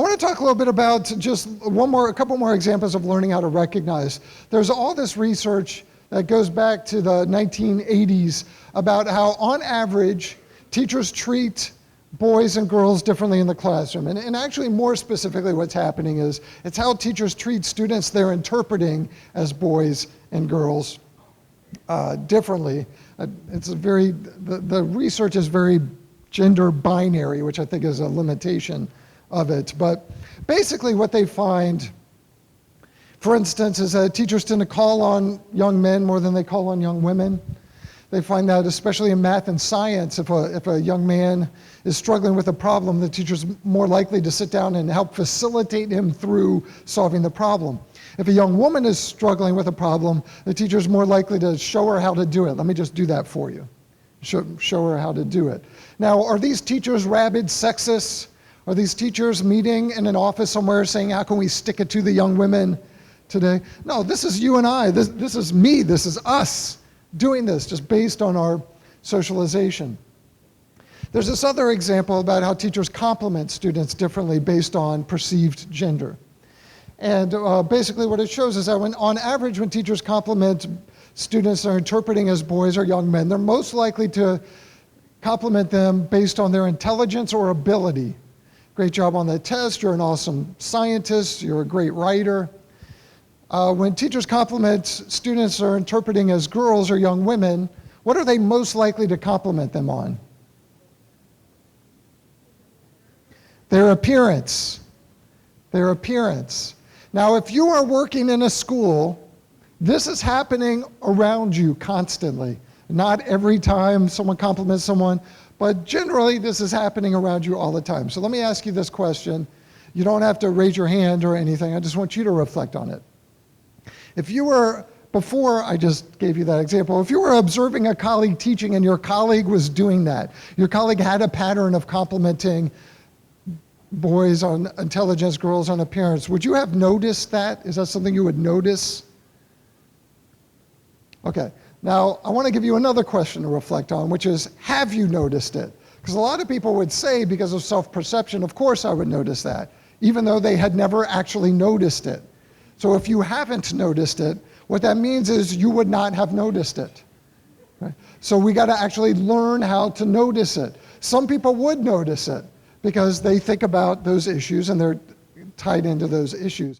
want to talk a little bit about just a couple more examples of learning how to recognize. There's all this research that goes back to the 1980s about how, on average, teachers treat boys and girls differently in the classroom. And actually, more specifically, what's happening is it's how teachers treat students they're interpreting as boys and girls differently. The research is very gender binary, which I think is a limitation of it. But basically what they find, for instance, is that teachers tend to call on young men more than they call on young women. They find that especially in math and science, if a young man is struggling with a problem, the teacher's more likely to sit down and help facilitate him through solving the problem. If a young woman is struggling with a problem, the teacher's more likely to show her how to do it. Let me just do that for you. Show her how to do it. Now, are these teachers rabid sexists? Are these teachers meeting in an office somewhere saying, how can we stick it to the young women today? No, this is you and I. This is me. This is us doing this just based on our socialization. There's this other example about how teachers compliment students differently based on perceived gender. And basically what it shows is that on average, when teachers compliment students that are interpreting as boys or young men, they're most likely to compliment them based on their intelligence or ability. Great job on the test, you're an awesome scientist, you're a great writer. When teachers compliment students that are interpreting as girls or young women, what are they most likely to compliment them on? Their appearance. Their appearance. Now, if you are working in a school, this is happening around you constantly. Not every time someone compliments someone, but generally this is happening around you all the time. So let me ask you this question. You don't have to raise your hand or anything. I just want you to reflect on it. If you were, before I just gave you that example, if you were observing a colleague teaching and your colleague was doing that, your colleague had a pattern of complimenting boys on intelligence, girls on appearance, would you have noticed that? Is that something you would notice? Okay, now I want to give you another question to reflect on, which is, have you noticed it? Because a lot of people would say, because of self-perception, of course I would notice that, even though they had never actually noticed it. So if you haven't noticed it, what that means is you would not have noticed it. Right? So we got to actually learn how to notice it. Some people would notice it because they think about those issues and they're tied into those issues.